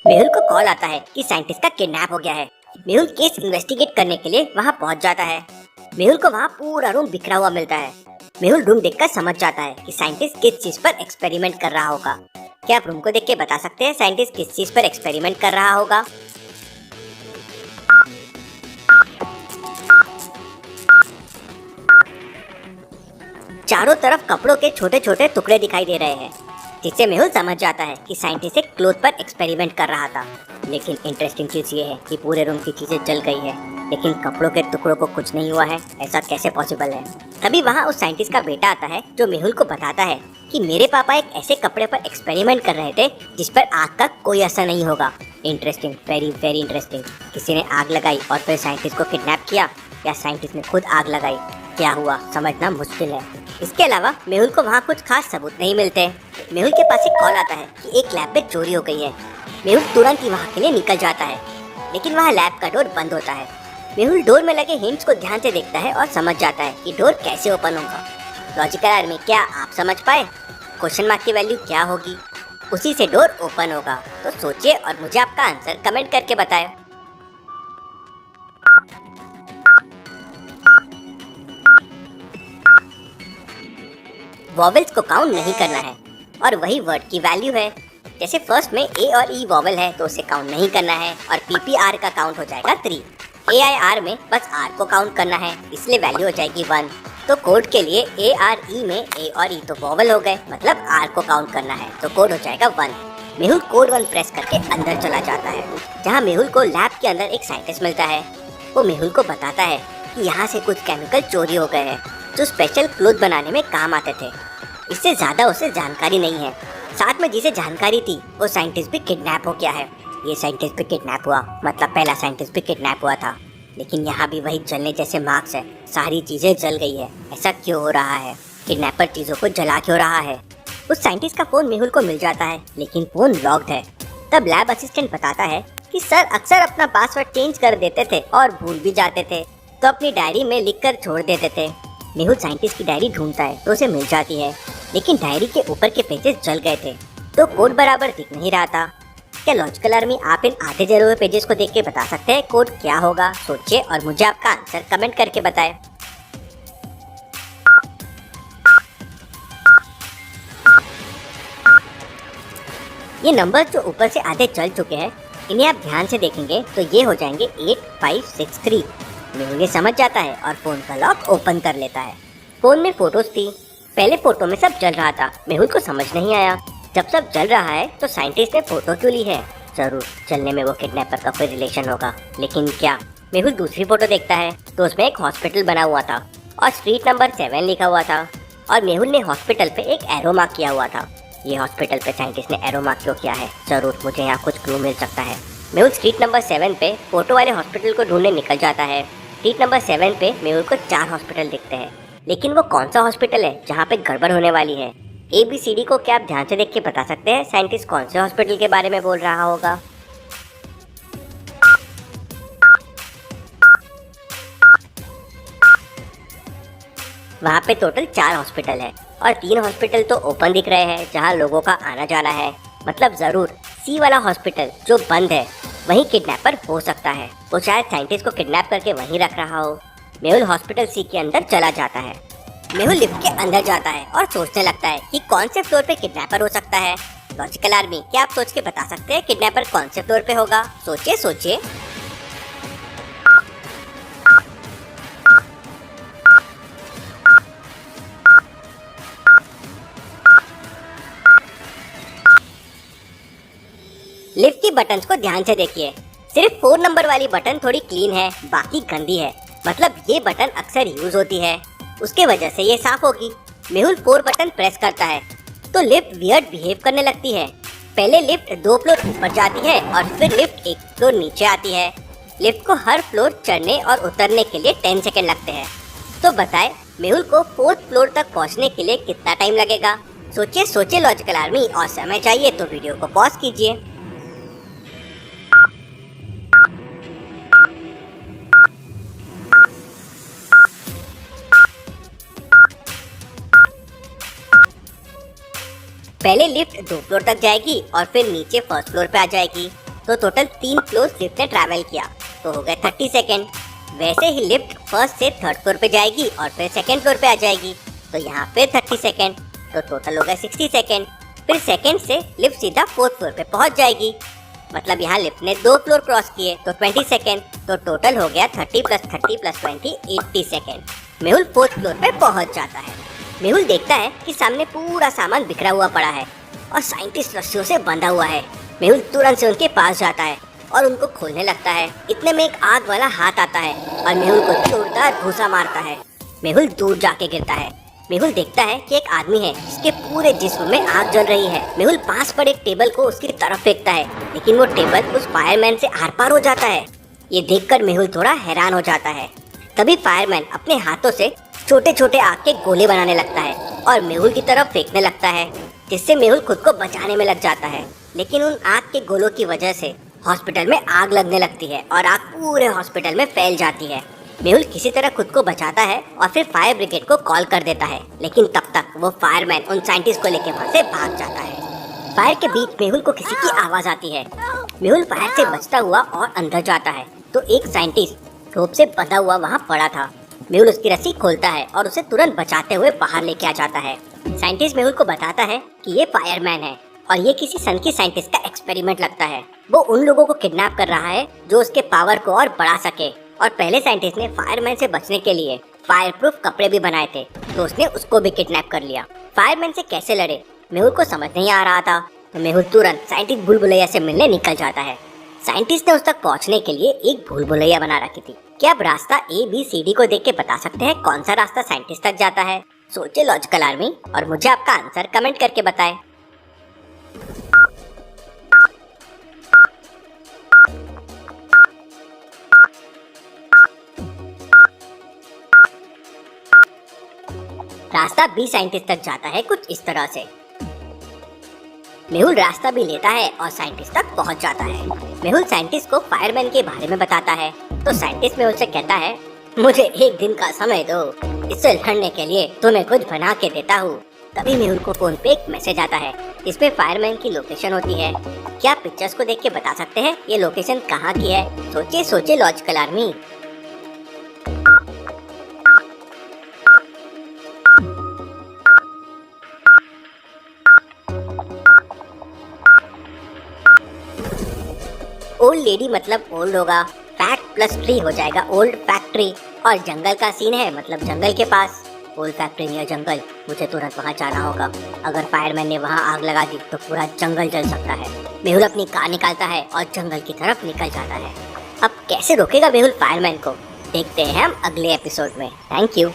मेहुल को कॉल आता है कि साइंटिस्ट का किडनैप हो गया है। मेहुल केस इन्वेस्टिगेट करने के लिए वहाँ पहुँच जाता है। मेहुल को वहाँ पूरा रूम बिखरा हुआ मिलता है। मेहुल रूम देखकर समझ जाता है कि साइंटिस्ट किस चीज पर एक्सपेरिमेंट कर रहा होगा। क्या आप रूम को देख के बता सकते हैं साइंटिस्ट किस चीज पर एक्सपेरिमेंट कर रहा होगा? चारों तरफ कपड़ों के छोटे छोटे टुकड़े दिखाई दे रहे हैं, जिससे मेहुल समझ जाता है कि साइंटिस्ट एक क्लोथ पर एक्सपेरिमेंट कर रहा था। लेकिन इंटरेस्टिंग चीज ये है कि पूरे रूम की चीजें जल गई है, लेकिन कपड़ों के टुकड़ों को कुछ नहीं हुआ है। ऐसा कैसे पॉसिबल है? तभी वहाँ उस साइंटिस्ट का बेटा आता है जो मेहुल को बताता है कि मेरे पापा एक ऐसे कपड़े पर एक्सपेरिमेंट कर रहे थे जिस पर आग का कोई असर नहीं होगा। Interesting, very very interesting. किसी ने आग लगाई और फिर साइंटिस्ट को किडनैप किया, या साइंटिस्ट ने खुद आग लगाई? क्या हुआ समझना मुश्किल है। इसके अलावा मेहुल को वहाँ कुछ खास सबूत नहीं मिलते। मेहुल के पास एक कॉल आता है कि एक लैब में चोरी हो गई है। मेहुल तुरंत ही वहाँ के लिए निकल जाता है, लेकिन वहाँ लैब का डोर बंद होता है। मेहुल डोर में लगे हिंट्स को ध्यान से देखता है और समझ जाता है कि डोर कैसे ओपन होगा। लॉजिकल आर्मी, क्या आप समझ पाए? क्वेश्चन मार्क की वैल्यू क्या होगी? उसी से डोर ओपन होगा। तो सोचिए और मुझे आपका आंसर कमेंट करके बताएं। वॉवेल्स को काउंट नहीं करना है और वही वर्ड की वैल्यू है। जैसे फर्स्ट में ए और ई वॉवेल है तो उसे काउंट नहीं करना है और पीपीआर का काउंट हो जाएगा 3। एआईआर में बस आर को काउंट करना है, इसलिए वैल्यू हो जाएगी 1। तो कोड के लिए ए आर ई में ए और ई तो वॉवेल हो गए, मतलब आर को काउंट करना है, तो कोड हो जाएगा 1। मेहुल कोड 1 प्रेस करके अंदर चला जाता है, जहाँ मेहुल को लैब के अंदर एक साइंटिस्ट मिलता है। वो मेहुल को बताता है कि यहाँ से कुछ केमिकल चोरी हो गए हैं जो स्पेशल क्लोथ बनाने में काम आते थे। इससे ज्यादा उसे जानकारी नहीं है। साथ में जिसे जानकारी थी वो साइंटिस्ट भी किडनैप हो गया है। ये साइंटिस्ट भी किडनैप हुआ, मतलब पहला साइंटिस्ट भी किडनैप हुआ था। लेकिन यहाँ भी वही जलने जैसे मार्क्स है, सारी चीजें जल गई है। ऐसा क्यों हो रहा है? किडनैपर चीजों को जला क्यों रहा है? उस साइंटिस्ट का फोन मेहुल को मिल जाता है, लेकिन फोन लॉक्ड है। तब लैब असिस्टेंट बताता है कि सर अक्सर अपना पासवर्ड चेंज कर देते थे और भूल भी जाते थे, तो अपनी डायरी में लिखकर छोड़ देते थे। मेहुल साइंटिस्ट की डायरी ढूंढता है तो उसे मिल जाती है, लेकिन डायरी के ऊपर के पेजेस जल गए थे, तो कोड बराबर दिख नहीं रहा था। क्या लॉजिकल आर्मी, आप इन आधे जले हुए पेजेस को देख के बता सकते हैं कोड क्या होगा? सोचिए और मुझे आपका आंसर कमेंट करके बताएं। ये नंबर जो ऊपर से आधे चल चुके हैं, इन्हें आप ध्यान से देखेंगे तो ये हो जाएंगे 8563। मेहुल ये समझ जाता है और फोन का लॉक ओपन कर लेता है। फोन में फोटोज थी। पहले फोटो में सब जल रहा था। मेहुल को समझ नहीं आया, जब सब जल रहा है तो साइंटिस्ट ने फोटो क्यों ली है? जरूर जलने में वो किडनैपर का कोई रिलेशन होगा, लेकिन क्या? मेहुल दूसरी फोटो देखता है तो उसमें एक हॉस्पिटल बना हुआ था और स्ट्रीट नंबर 7 लिखा हुआ था, और मेहुल ने हॉस्पिटल पे एक एरो मार्क किया हुआ था। ये हॉस्पिटल पे साइंटिस्ट ने एरो मार्क क्यों किया है? जरूर मुझे यहाँ कुछ क्लू मिल सकता है। मेहुल स्ट्रीट नंबर 7 पे फोटो वाले हॉस्पिटल को ढूंढने निकल जाता है। स्ट्रीट नंबर 7 पे मेहुल को 4 हॉस्पिटल दिखते हैं, लेकिन वो कौन सा हॉस्पिटल है जहाँ पे गड़बड़ होने वाली है? ABCD को क्या आप ध्यान से देख के बता सकते हैं साइंटिस्ट कौन से हॉस्पिटल के बारे में बोल रहा होगा? वहाँ पे टोटल 4 हॉस्पिटल है और 3 हॉस्पिटल तो ओपन दिख रहे हैं जहाँ लोगों का आना जाना है, मतलब जरूर C वाला हॉस्पिटल जो बंद है वहीं किडनैपर हो सकता है। वो शायद साइंटिस्ट को किडनैप करके वहीं रख रहा हो। मेहुल हॉस्पिटल C के अंदर चला जाता है। मेहुल लिफ्ट के अंदर जाता है और सोचने लगता है कि कौन से फ्लोर पे किडनैपर हो सकता है। लॉजिकल आर्मी, क्या आप सोच के बता सकते हैं किडनैपर कौन से फ्लोर पे होगा? सोचिए सोचिए। लिफ्ट की बटन्स को ध्यान से देखिए। सिर्फ 4 नंबर वाली बटन थोड़ी क्लीन है, बाकी गंदी है, मतलब ये बटन अक्सर यूज होती है, उसके वजह से ये साफ होगी। मेहुल 4 बटन प्रेस करता है तो लिफ्ट वियर्ड बिहेव करने लगती है। पहले लिफ्ट 2 फ्लोर ऊपर जाती है और फिर लिफ्ट 1 फ्लोर नीचे आती है। लिफ्ट को हर फ्लोर चढ़ने और उतरने के लिए 10 सेकेंड लगते हैं। तो बताए मेहुल को 4th फ्लोर तक पहुंचने के लिए कितना टाइम लगेगा? सोचिए सोचिए लॉजिकल आर्मी, और समय चाहिए तो वीडियो को पॉज कीजिए। पहले लिफ्ट 2 फ्लोर तक जाएगी और फिर नीचे 1st फ्लोर पे आ जाएगी। तो टोटल 3 फ्लोर्स लिफ्ट ने ट्रैवल किया, तो हो गए 30 सेकेंड। वैसे ही लिफ्ट फर्स्ट से थर्ड फ्लोर पे जाएगी और फिर सेकेंड फ्लोर पे आ जाएगी, तो यहाँ फिर 30 सेकेंड, तो टोटल हो गए 60 सेकेंड। फिर सेकेंड से लिफ्ट सीधा फोर्थ फ्लोर पे पहुंच जाएगी, मतलब यहाँ लिफ्ट ने 2 फ्लोर क्रॉस किए, तो 20 सेकेंड, तो टोटल हो गया 30 + 30 + 20 80 सेकेंड। मेहुल फोर्थ फ्लोर पे पहुंच जाता है। मेहुल देखता है कि सामने पूरा सामान बिखरा हुआ पड़ा है और साइंटिस्ट रस्सियों से बंधा हुआ है। मेहुल तुरंत से उनके पास जाता है और उनको खोलने लगता है। इतने में एक आग वाला हाथ आता है और मेहुल को जोरदार घूंसा मारता है। मेहुल दूर जाके गिरता है। मेहुल देखता है कि एक आदमी है जिसके पूरे जिस्म में आग जल रही है। मेहुल पास पर एक टेबल को उसकी तरफ फेंकता है, लेकिन वो टेबल उस फायरमैन से आर पार हो जाता है। ये देखकर मेहुल थोड़ा हैरान हो जाता है। तभी फायरमैन अपने हाथों से छोटे छोटे आग के गोले बनाने लगता है और मेहुल की तरफ फेंकने लगता है, जिससे मेहुल खुद को बचाने में लग जाता है। लेकिन उन आग के गोलों की वजह से हॉस्पिटल में आग लगने लगती है और आग पूरे हॉस्पिटल में फैल जाती है। मेहुल किसी तरह खुद को बचाता है और फिर फायर ब्रिगेड को कॉल कर देता है, लेकिन तब तक वो फायरमैन उन साइंटिस्ट को लेकर वहाँ से भाग जाता है। फायर के बीच मेहुल को किसी की आवाज आती है। मेहुल फायर से बचता हुआ और अंदर जाता है, तो एक साइंटिस्ट रोप से बंधा हुआ वहाँ पड़ा था। मेहुल उसकी रस्सी खोलता है और उसे तुरंत बचाते हुए बाहर लेके आ जाता है। साइंटिस्ट मेहुल को बताता है कि ये फायरमैन है और ये किसी सन की साइंटिस्ट का एक्सपेरिमेंट लगता है। वो उन लोगों को किडनैप कर रहा है जो उसके पावर को और बढ़ा सके। और पहले साइंटिस्ट ने फायरमैन से बचने के लिए फायर प्रूफ कपड़े भी बनाए थे, तो उसने उसको भी किडनैप कर लिया। फायरमैन से कैसे लड़े मेहुल को समझ नहीं आ रहा था, तो मेहुल तुरंत साइंटिस्ट भूल भुलैया से मिलने निकल जाता है। साइंटिस्ट ने उस तक पहुंचने के लिए एक भूल भुलैया बना रखी थी। क्या आप रास्ता ABCD को देख के बता सकते हैं कौन सा रास्ता साइंटिस्ट तक जाता है? सोचिए लॉजिकल आर्मी और मुझे आपका आंसर कमेंट करके बताएं। रास्ता B साइंटिस्ट तक जाता है कुछ इस तरह से। मेहुल रास्ता भी लेता है और साइंटिस्ट तक पहुंच जाता है। मेहुल साइंटिस्ट को फायरमैन के बारे में बताता है, तो साइंटिस्ट मेहुल से कहता है, मुझे एक दिन का समय दो, इससे लड़ने के लिए तुम्हें कुछ बना के देता हूँ। तभी मेहुल को फोन पे एक मैसेज आता है, इसमें फायरमैन की लोकेशन होती है। क्या आप पिक्चर्स को देख के बता सकते हैं ये लोकेशन कहाँ की है? सोचिए सोचिए लॉजिकल आर्मी। ओल्ड लेडी मतलब ओल्ड होगा, फैक्ट प्लस ट्री हो जाएगा ओल्ड फैक्ट्री, और जंगल का सीन है मतलब जंगल के पास। ओल्ड फैक्ट्री नियर जंगल, मुझे तुरंत वहाँ जाना होगा। अगर फायरमैन ने वहाँ आग लगा दी तो पूरा जंगल जल सकता है। मेहुल अपनी कार निकालता है और जंगल की तरफ निकल जाता है। अब कैसे रोकेगा मेहुल फायरमैन को, देखते हैं हम अगले एपिसोड में। Thank you.